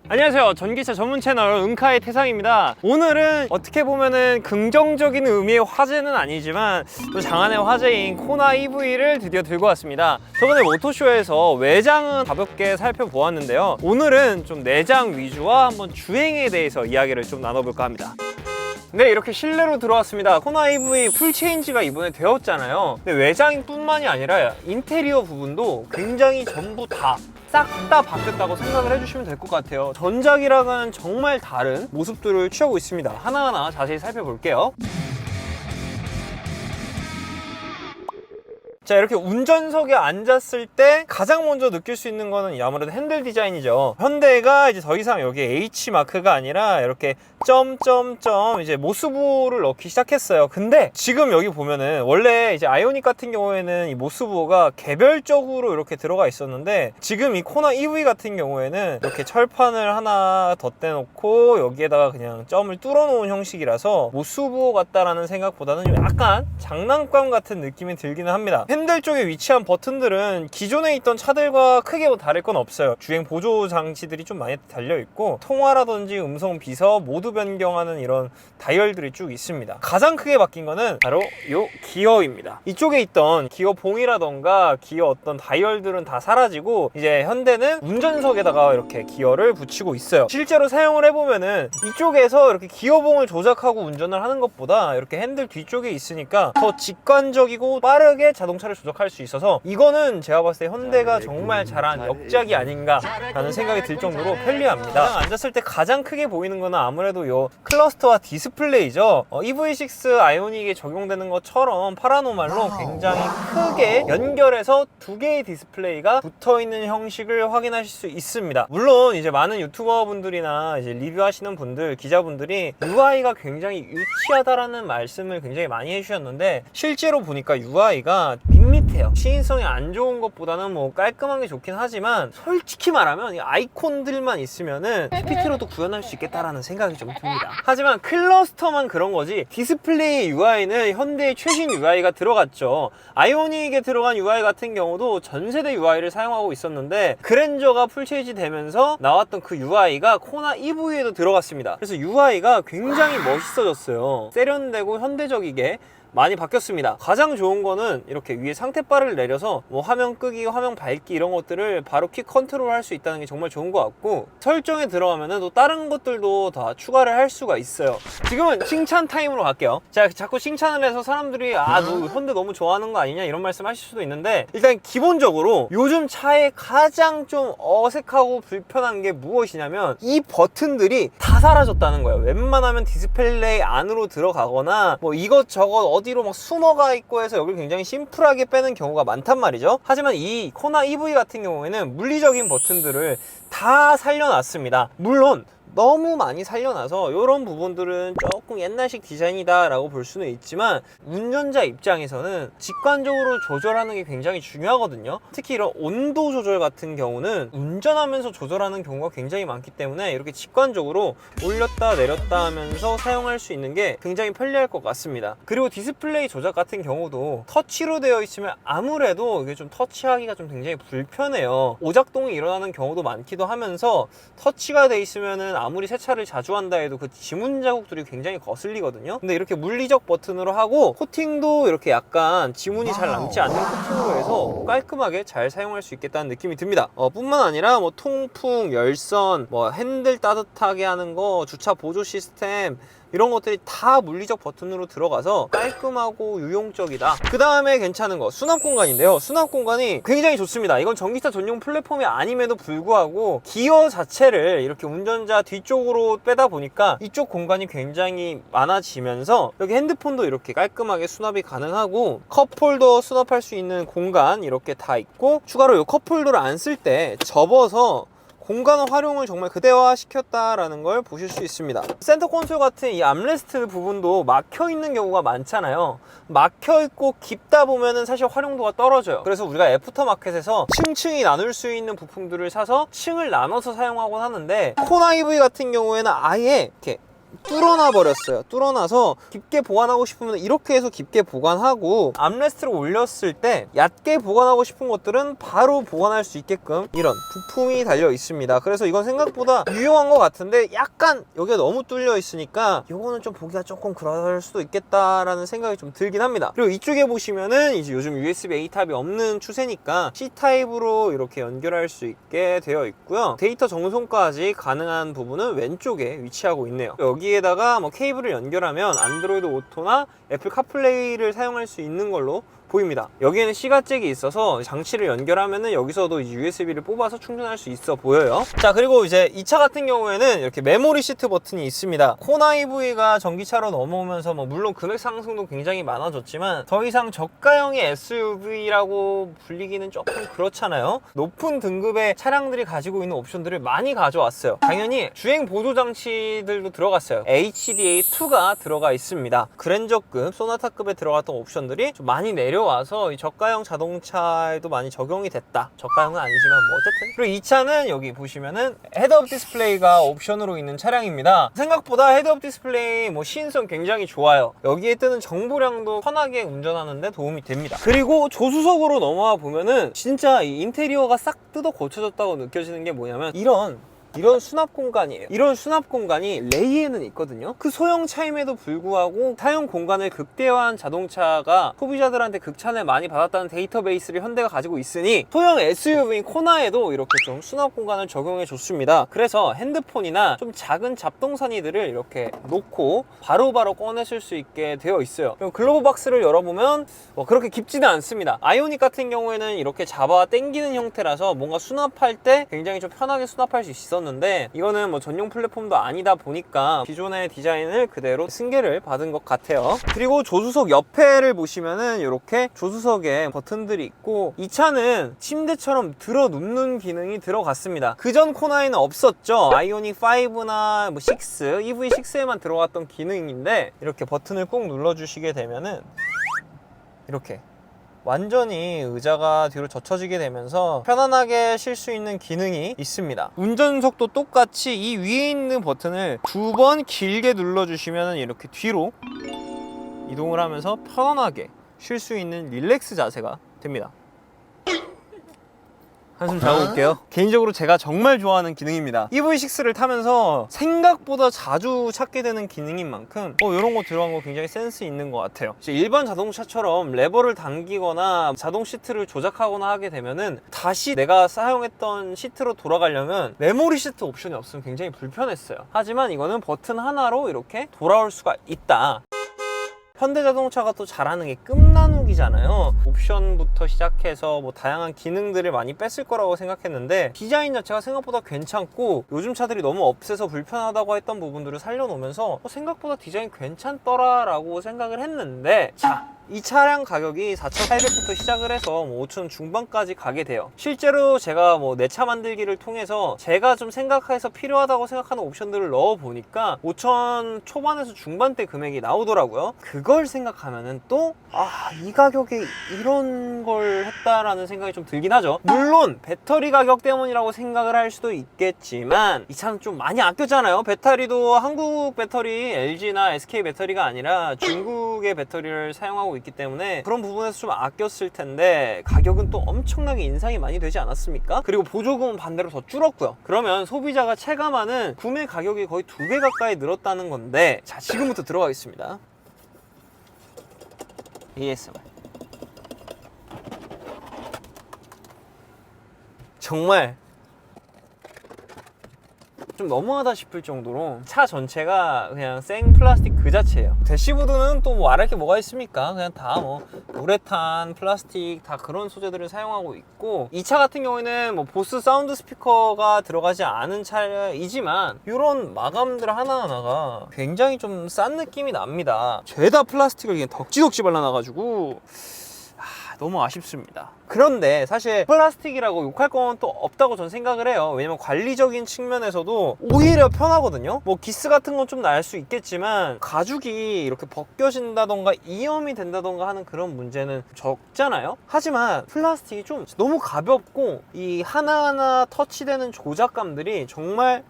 안녕하세요. 전기차 전문 채널 은카의 태상입니다. 오늘은 어떻게 보면은 긍정적인 의미의 화제는 아니지만 또 장안의 화제인 코나 EV를 드디어 들고 왔습니다. 저번에 모토쇼에서 외장은 가볍게 살펴보았는데요. 오늘은 좀 내장 위주와 한번 주행에 대해서 이야기를 좀 나눠볼까 합니다. 네, 이렇게 실내로 들어왔습니다. 코나 EV 풀체인지가 이번에 되었잖아요. 근데 외장뿐만이 아니라 인테리어 부분도 굉장히 전부 다 싹 다 바뀌었다고 생각을 해주시면 될 것 같아요. 전작이랑은 정말 다른 모습들을 취하고 있습니다. 하나하나 자세히 살펴볼게요. 자, 이렇게 운전석에 앉았을 때 가장 먼저 느낄 수 있는 거는 아무래도 핸들 디자인이죠. 현대가 이제 더 이상 여기 H 마크가 아니라 이렇게 점점점 이제 모스부호를 넣기 시작했어요. 근데 지금 여기 보면은 원래 이제 아이오닉 같은 경우에는 이 모스부호가 개별적으로 이렇게 들어가 있었는데 지금 이 코나 EV 같은 경우에는 이렇게 철판을 하나 덧대놓고 여기에다가 그냥 점을 뚫어놓은 형식이라서 모스부호 같다라는 생각보다는 약간 장난감 같은 느낌이 들기는 합니다. 핸들 쪽에 위치한 버튼들은 기존에 있던 차들과 크게 뭐 다를 건 없어요. 주행 보조 장치들이 좀 많이 달려있고 통화라든지 음성 비서 모두 변경하는 이런 다이얼들이 쭉 있습니다. 가장 크게 바뀐 거는 바로 이 기어입니다. 이쪽에 있던 기어 봉이라던가 기어 어떤 다이얼들은 다 사라지고 이제 현대는 운전석에다가 이렇게 기어를 붙이고 있어요. 실제로 사용을 해보면은 이쪽에서 이렇게 기어봉을 조작하고 운전을 하는 것보다 이렇게 핸들 뒤쪽에 있으니까 더 직관적이고 빠르게 자동차를 조작할 수 있어서 이거는 제가 봤을 때 현대가 정말 잘한 역작이 아닌가 라는 생각이 들 정도로 편리합니다. 앉았을 때 가장 크게 보이는 거는 아무래도 이 클러스터와 디스플레이죠. EV6 아이오닉에 적용되는 것처럼 파라노말로 굉장히 크게 연결해서 두 개의 디스플레이가 붙어있는 형식을 확인하실 수 있습니다. 물론 이제 많은 유튜버 분들이나 이제 리뷰하시는 분들, 기자분들이 UI가 굉장히 유치하다라는 말씀을 굉장히 많이 해주셨는데 실제로 보니까 UI가 밋밋해요. 시인성이 안 좋은 것보다는 뭐 깔끔한 게 좋긴 하지만 솔직히 말하면 이 아이콘들만 있으면은 PPT로도 구현할 수 있겠다라는 생각이 좀 듭니다. 하지만 클러스터만 그런 거지 디스플레이 UI는 현대의 최신 UI가 들어갔죠. 아이오닉에 들어간 UI 같은 경우도 전 세대 UI를 사용하고 있었는데 그랜저가 풀체인지 되면서 나왔던 그 UI가 코나 EV에도 들어갔습니다. 그래서 UI가 굉장히 멋있어졌어요. 세련되고 현대적이게 많이 바뀌었습니다. 가장 좋은 거는 이렇게 위에 상태바를 내려서 뭐 화면 끄기, 화면 밝기 이런 것들을 바로 퀵 컨트롤 할 수 있다는 게 정말 좋은 것 같고 설정에 들어가면은 또 다른 것들도 다 추가를 할 수가 있어요. 지금은 칭찬 타임으로 갈게요. 자, 자꾸 칭찬을 해서 사람들이 너 현대 너무 좋아하는 거 아니냐 이런 말씀 하실 수도 있는데 일단 기본적으로 요즘 차에 가장 좀 어색하고 불편한 게 무엇이냐면 이 버튼들이 다 사라졌다는 거예요. 웬만하면 디스플레이 안으로 들어가거나 뭐 이것저것 어디로 막 숨어가 있고 해서 여기를 굉장히 심플하게 빼는 경우가 많단 말이죠. 하지만 이 코나 EV 같은 경우에는 물리적인 버튼들을 다 살려놨습니다. 물론 너무 많이 살려놔서 이런 부분들은 조금 옛날식 디자인이다 라고 볼 수는 있지만 운전자 입장에서는 직관적으로 조절하는 게 굉장히 중요하거든요. 특히 이런 온도 조절 같은 경우는 운전하면서 조절하는 경우가 굉장히 많기 때문에 이렇게 직관적으로 올렸다 내렸다 하면서 사용할 수 있는 게 굉장히 편리할 것 같습니다. 그리고 디스플레이 조작 같은 경우도 터치로 되어 있으면 아무래도 이게 좀 터치하기가 좀 굉장히 불편해요. 오작동이 일어나는 경우도 많기도 하면서 터치가 돼 있으면은 아무리 세차를 자주 한다 해도 그 지문 자국들이 굉장히 거슬리거든요. 근데 이렇게 물리적 버튼으로 하고 코팅도 이렇게 약간 지문이 잘 남지 않는 코팅으로 해서 깔끔하게 잘 사용할 수 있겠다는 느낌이 듭니다. 뿐만 아니라 뭐 통풍, 열선, 뭐 핸들 따뜻하게 하는 거, 주차 보조 시스템 이런 것들이 다 물리적 버튼으로 들어가서 깔끔하고 유용적이다. 그 다음에 괜찮은 거 수납 공간인데요. 수납 공간이 굉장히 좋습니다. 이건 전기차 전용 플랫폼이 아님에도 불구하고 기어 자체를 이렇게 운전자 뒤쪽으로 빼다 보니까 이쪽 공간이 굉장히 많아지면서 여기 핸드폰도 이렇게 깔끔하게 수납이 가능하고 컵홀더 수납할 수 있는 공간 이렇게 다 있고 추가로 이 컵홀더를 안 쓸 때 접어서 공간 활용을 정말 극대화시켰다라는 걸 보실 수 있습니다. 센터 콘솔 같은 이 암레스트 부분도 막혀 있는 경우가 많잖아요. 막혀 있고 깊다 보면은 사실 활용도가 떨어져요. 그래서 우리가 애프터마켓에서 층층이 나눌 수 있는 부품들을 사서 층을 나눠서 사용하곤 하는데 코나 EV 같은 경우에는 아예 이렇게 뚫어놔 버렸어요. 뚫어놔서 깊게 보관하고 싶으면 이렇게 해서 깊게 보관하고, 암레스트를 올렸을 때 얕게 보관하고 싶은 것들은 바로 보관할 수 있게끔 이런 부품이 달려 있습니다. 그래서 이건 생각보다 유용한 것 같은데, 약간 여기가 너무 뚫려 있으니까 이거는 좀 보기가 조금 그럴 수도 있겠다라는 생각이 좀 들긴 합니다. 그리고 이쪽에 보시면은 이제 요즘 USB A탑이 없는 추세니까 C타입으로 이렇게 연결할 수 있게 되어 있고요. 데이터 정송까지 가능한 부분은 왼쪽에 위치하고 있네요. 여기에다가 뭐 케이블을 연결하면 안드로이드 오토나 애플 카플레이를 사용할 수 있는 걸로 보입니다. 여기에는 C가잭이 있어서 장치를 연결하면은 여기서도 이제 USB를 뽑아서 충전할 수 있어 보여요. 자, 그리고 이제 이 차 같은 경우에는 이렇게 메모리 시트 버튼이 있습니다. 코나 EV가 전기차로 넘어오면서 뭐 물론 금액 상승도 굉장히 많아졌지만 더 이상 저가형의 SUV라고 불리기는 조금 그렇잖아요. 높은 등급의 차량들이 가지고 있는 옵션들을 많이 가져왔어요. 당연히 주행 보조 장치들도 들어갔어요. HDA2가 들어가 있습니다. 그랜저급, 소나타급에 들어갔던 옵션들이 좀 많이 내려와서 이 저가형 자동차에도 많이 적용이 됐다. 저가형은 아니지만 뭐 어쨌든. 그리고 이 차는 여기 보시면은 헤드업 디스플레이가 옵션으로 있는 차량입니다. 생각보다 헤드업 디스플레이 뭐 시인성 굉장히 좋아요. 여기에 뜨는 정보량도 편하게 운전하는데 도움이 됩니다. 그리고 조수석으로 넘어와 보면은 진짜 이 인테리어가 싹 뜯어 고쳐졌다고 느껴지는 게 뭐냐면 이런 수납 공간이에요. 이런 수납 공간이 레이에는 있거든요. 그 소형 차임에도 불구하고 사용 공간을 극대화한 자동차가 소비자들한테 극찬을 많이 받았다는 데이터베이스를 현대가 가지고 있으니 소형 SUV인 코나에도 이렇게 좀 수납 공간을 적용해 줬습니다. 그래서 핸드폰이나 좀 작은 잡동사니들을 이렇게 놓고 바로바로 꺼내실 수 있게 되어 있어요. 그리고 글로브 박스를 열어보면 그렇게 깊지는 않습니다. 아이오닉 같은 경우에는 이렇게 잡아 당기는 형태라서 뭔가 수납할 때 굉장히 좀 편하게 수납할 수 있었는데, 이거는 뭐 전용 플랫폼도 아니다 보니까 기존의 디자인을 그대로 승계를 받은 것 같아요. 그리고 조수석 옆에를 보시면은 이렇게 조수석에 버튼들이 있고, 이 차는 침대처럼 들어 눕는 기능이 들어갔습니다. 그전 코나에는 없었죠. 아이오닉 5나 뭐 6, EV6에만 들어갔던 기능인데, 이렇게 버튼을 꾹 눌러주시게 되면은 이렇게 완전히 의자가 뒤로 젖혀지게 되면서 편안하게 쉴 수 있는 기능이 있습니다. 운전석도 똑같이 이 위에 있는 버튼을 2번 길게 눌러주시면 이렇게 뒤로 이동을 하면서 편안하게 쉴 수 있는 릴렉스 자세가 됩니다. 한숨 자고 올게요. 개인적으로 제가 정말 좋아하는 기능입니다. EV6를 타면서 생각보다 자주 찾게 되는 기능인 만큼 이런 거 들어간 거 굉장히 센스 있는 것 같아요. 이제 일반 자동차처럼 레버를 당기거나 자동 시트를 조작하거나 하게 되면은 다시 내가 사용했던 시트로 돌아가려면 메모리 시트 옵션이 없으면 굉장히 불편했어요. 하지만 이거는 버튼 하나로 이렇게 돌아올 수가 있다. 현대자동차가 또 잘하는 게 끝나누기잖아요. 옵션부터 시작해서 뭐 다양한 기능들을 많이 뺐을 거라고 생각했는데 디자인 자체가 생각보다 괜찮고, 요즘 차들이 너무 없애서 불편하다고 했던 부분들을 살려놓으면서 생각보다 디자인 괜찮더라 라고 생각을 했는데, 자, 이 차량 가격이 4,800부터 시작을 해서 5,000 중반까지 가게 돼요. 실제로 제가 뭐 내 차 만들기를 통해서 제가 좀 생각해서 필요하다고 생각하는 옵션들을 넣어 보니까 5,000 초반에서 중반대 금액이 나오더라고요. 그걸 생각하면은 또 이 가격에 이런 걸 했다라는 생각이 좀 들긴 하죠. 물론 배터리 가격 때문이라고 생각을 할 수도 있겠지만 이 차는 좀 많이 아꼈잖아요. 배터리도 한국 배터리 LG나 SK 배터리가 아니라 중국의 배터리를 사용하고 있기 때문에 그런 부분에서 좀 아꼈을 텐데, 가격은 또 엄청나게 인상이 많이 되지 않았습니까? 그리고 보조금은 반대로 더 줄었고요. 그러면 소비자가 체감하는 구매 가격이 거의 2배 가까이 늘었다는 건데, 자, 지금부터 들어가겠습니다. ASMR. 정말 좀 너무하다 싶을 정도로 차 전체가 그냥 생 플라스틱 그 자체예요. 대시보드는 또 뭐 말할 게 뭐가 있습니까? 그냥 다 뭐 우레탄, 플라스틱 다 그런 소재들을 사용하고 있고, 이 차 같은 경우에는 뭐 보스 사운드 스피커가 들어가지 않은 차이지만 이런 마감들 하나하나가 굉장히 좀 싼 느낌이 납니다. 죄다 플라스틱을 그냥 덕지덕지 발라놔가지고 너무 아쉽습니다. 그런데 사실 플라스틱이라고 욕할 건 또 없다고 전 생각을 해요. 왜냐면 관리적인 측면에서도 오히려 편하거든요. 뭐 기스 같은 건 좀 날 수 있겠지만 가죽이 이렇게 벗겨진다던가 이염이 된다던가 하는 그런 문제는 적잖아요. 하지만 플라스틱이 좀 너무 가볍고 이 하나하나 터치되는 조작감들이 정말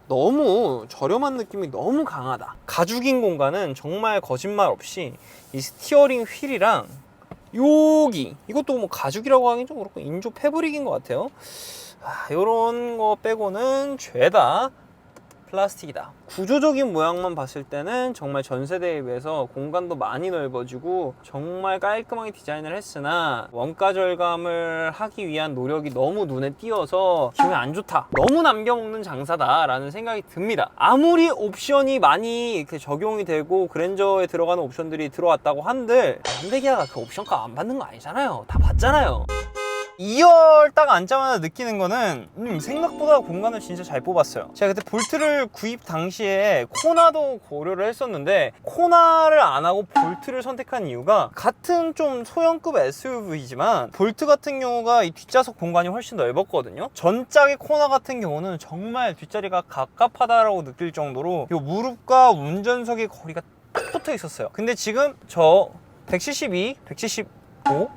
너무 저렴한 느낌이 너무 강하다. 가죽인 공간은 정말 거짓말 없이 이 스티어링 휠이랑 여기 이것도 뭐 가죽이라고 하긴 좀 그렇고 인조 패브릭인 것 같아요. 이런 거 빼고는 죄다 플라스틱이다. 구조적인 모양만 봤을 때는 정말 전 세대에 비해서 공간도 많이 넓어지고 정말 깔끔하게 디자인을 했으나 원가 절감을 하기 위한 노력이 너무 눈에 띄어서 기분이 안 좋다. 너무 남겨먹는 장사다 라는 생각이 듭니다. 아무리 옵션이 많이 이렇게 적용이 되고 그랜저에 들어가는 옵션들이 들어왔다고 한들 현대기아가 그 옵션값 안 받는 거 아니잖아요. 다 받잖아요. 2열 딱 앉자마자 느끼는 거는 생각보다 공간을 진짜 잘 뽑았어요. 제가 그때 볼트를 구입 당시에 코나도 고려를 했었는데 코나를 안 하고 볼트를 선택한 이유가 같은 좀 소형급 SUV지만 볼트 같은 경우가 이 뒷좌석 공간이 훨씬 넓었거든요. 전작의 코나 같은 경우는 정말 뒷자리가 갑갑하다라고 느낄 정도로 이 무릎과 운전석의 거리가 딱 붙어 있었어요. 근데 지금 저 172, 175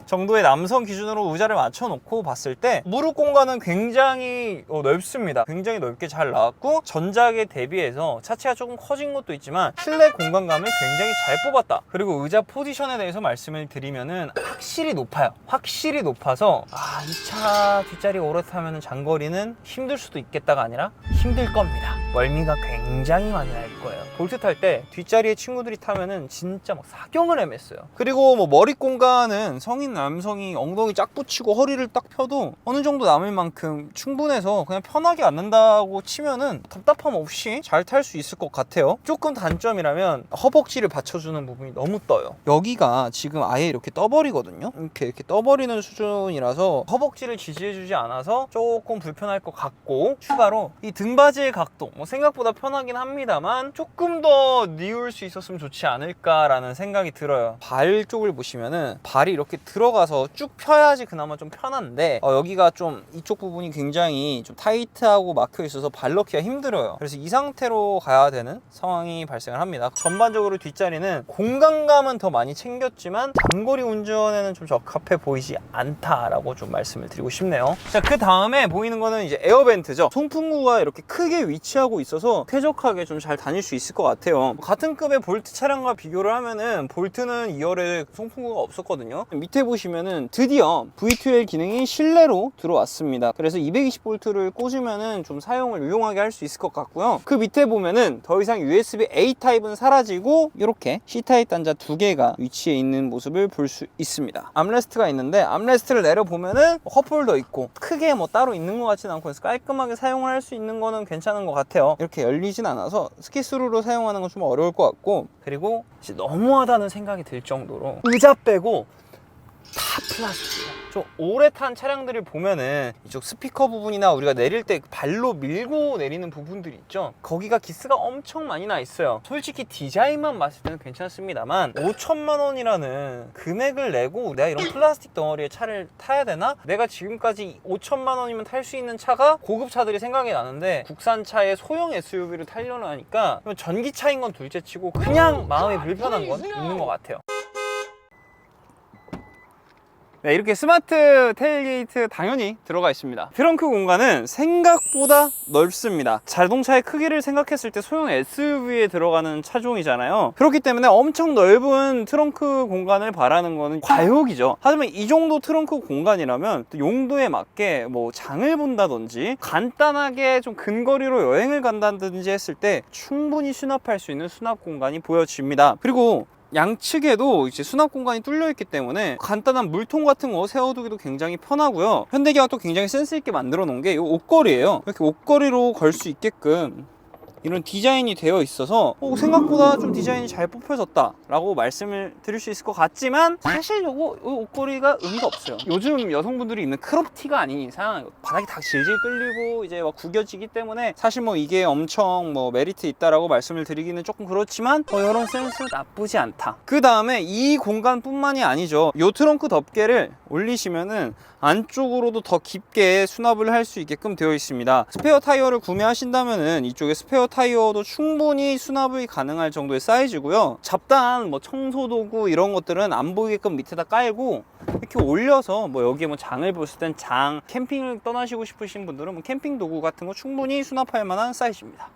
정도의 남성 기준으로 의자를 맞춰놓고 봤을 때 무릎 공간은 굉장히 넓습니다. 굉장히 넓게 잘 나왔고 전작에 대비해서 차체가 조금 커진 것도 있지만 실내 공간감을 굉장히 잘 뽑았다. 그리고 의자 포지션에 대해서 말씀을 드리면은 확실히 높아요. 확실히 높아서 이 차 뒷자리 오래 타면 장거리는 힘들 수도 있겠다가 아니라 힘들 겁니다. 멀미가 굉장히 많이 날 거예요. 볼트 탈 때 뒷자리에 친구들이 타면은 진짜 막 사경을 헤맸어요. 그리고 뭐 머리 공간은 성인 남성이 엉덩이 쫙 붙이고 허리를 딱 펴도 어느 정도 남을 만큼 충분해서 그냥 편하게 앉는다고 치면은 답답함 없이 잘 탈 수 있을 것 같아요. 조금 단점이라면 허벅지를 받쳐주는 부분이 너무 떠요. 여기가 지금 아예 이렇게 떠버리거든요. 이렇게 떠버리는 수준이라서 허벅지를 지지해주지 않아서 조금 불편할 것 같고, 추가로 이 등받이의 각도 뭐 생각보다 편하긴 합니다만 조금 더 뉘울 수 있었으면 좋지 않을까라는 생각이 들어요. 발 쪽을 보시면은 발이 이렇게 들어가서 쭉 펴야지 그나마 좀 편한데 여기가 좀 이쪽 부분이 굉장히 좀 타이트하고 막혀 있어서 발 넣기가 힘들어요. 그래서 이 상태로 가야 되는 상황이 발생을 합니다. 전반적으로 뒷자리는 공간감은 더 많이 챙겼지만 장거리 운전에는 좀 적합해 보이지 않다라고 좀 말씀을 드리고 싶네요. 자, 그 다음에 보이는 거는 이제 에어벤트죠. 송풍구가 이렇게 크게 위치하고 있어서 쾌적하게 좀 잘 다닐 수 있을 것 같아요. 같은 급의 볼트 차량과 비교를 하면은 볼트는 2열에 송풍구가 없었거든요. 밑에 보시면은 드디어 V2L 기능이 실내로 들어왔습니다. 그래서 220V를 꽂으면은 좀 사용을 유용하게 할 수 있을 것 같고요. 그 밑에 보면은 더 이상 USB-A 타입은 사라지고 이렇게 C타입 단자 2개가 위치해 있는 모습을 볼 수 있습니다. 암레스트가 있는데 암레스트를 내려보면은 컵홀더 있고 크게 뭐 따로 있는 것 같지는 않고 해서 깔끔하게 사용을 할 수 있는 거는 괜찮은 것 같아요. 이렇게 열리진 않아서 스키스루로 사용하는 건 좀 어려울 것 같고, 그리고 이제 너무하다는 생각이 들 정도로 의자 빼고 다 플라스틱이야. 좀 오래 탄 차량들을 보면은 이쪽 스피커 부분이나 우리가 내릴 때 발로 밀고 내리는 부분들이 있죠. 거기가 기스가 엄청 많이 나 있어요. 솔직히 디자인만 봤을 때는 괜찮습니다만 5천만 원이라는 금액을 내고 내가 이런 플라스틱 덩어리의 차를 타야 되나? 내가 지금까지 5천만 원이면 탈 수 있는 차가 고급 차들이 생각이 나는데 국산차의 소형 SUV를 타려고 하니까 전기차인 건 둘째치고 그냥 마음이 불편한 건 있는 것 같아요. 네, 이렇게 스마트 테일게이트 당연히 들어가 있습니다. 트렁크 공간은 생각보다 넓습니다. 자동차의 크기를 생각했을 때 소형 SUV에 들어가는 차종이잖아요. 그렇기 때문에 엄청 넓은 트렁크 공간을 바라는 거는 과욕이죠. 하지만 이 정도 트렁크 공간이라면 또 용도에 맞게 뭐 장을 본다든지 간단하게 좀 근거리로 여행을 간다든지 했을 때 충분히 수납할 수 있는 수납 공간이 보여집니다. 그리고 양측에도 이제 수납 공간이 뚫려 있기 때문에 간단한 물통 같은 거 세워두기도 굉장히 편하고요. 현대기아가 또 굉장히 센스 있게 만들어 놓은 게 이 옷걸이에요. 이렇게 옷걸이로 걸 수 있게끔 이런 디자인이 되어 있어서 생각보다 좀 디자인이 잘 뽑혀졌다 라고 말씀을 드릴 수 있을 것 같지만, 사실 요거 옷걸이가 의미가 없어요. 요즘 여성분들이 입는 크롭티가 아닌 이상 바닥이 다 질질 끌리고 이제 막 구겨지기 때문에 사실 뭐 이게 엄청 뭐 메리트 있다라고 말씀을 드리기는 조금 그렇지만 이런 센스 나쁘지 않다. 그 다음에 이 공간뿐만이 아니죠. 요 트렁크 덮개를 올리시면은 안쪽으로도 더 깊게 수납을 할 수 있게끔 되어 있습니다. 스페어 타이어를 구매하신다면은 이쪽에 스페어 타이어도 충분히 수납이 가능할 정도의 사이즈고요. 잡다한 뭐 청소 도구 이런 것들은 안 보이게끔 밑에다 깔고 이렇게 올려서 뭐 여기에 뭐 장을 보실 땐 장, 캠핑을 떠나시고 싶으신 분들은 뭐 캠핑 도구 같은 거 충분히 수납할 만한 사이즈입니다.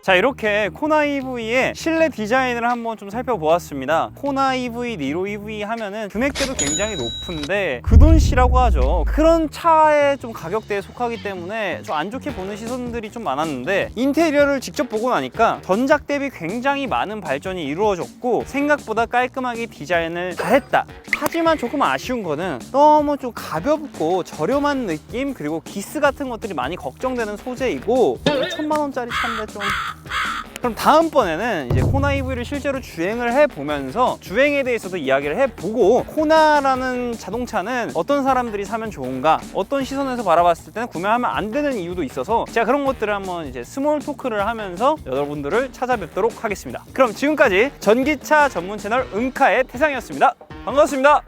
자, 이렇게 코나 EV의 실내 디자인을 한번 좀 살펴보았습니다. 코나 EV, 니로 EV 하면은 금액대도 굉장히 높은데 그돈시라고 하죠. 그런 차의 좀 가격대에 속하기 때문에 좀 안 좋게 보는 시선들이 좀 많았는데, 인테리어를 직접 보고 나니까 전작 대비 굉장히 많은 발전이 이루어졌고 생각보다 깔끔하게 디자인을 잘했다. 하지만 조금 아쉬운 거는 너무 좀 가볍고 저렴한 느낌, 그리고 기스 같은 것들이 많이 걱정되는 소재이고 5천만 원짜리 차인데 좀... 그럼 다음번에는 이제 코나 EV를 실제로 주행을 해보면서 주행에 대해서도 이야기를 해보고, 코나라는 자동차는 어떤 사람들이 사면 좋은가, 어떤 시선에서 바라봤을 때는 구매하면 안 되는 이유도 있어서 제가 그런 것들을 한번 이제 스몰 토크를 하면서 여러분들을 찾아뵙도록 하겠습니다. 그럼 지금까지 전기차 전문 채널 은카의 태상이었습니다. 반갑습니다.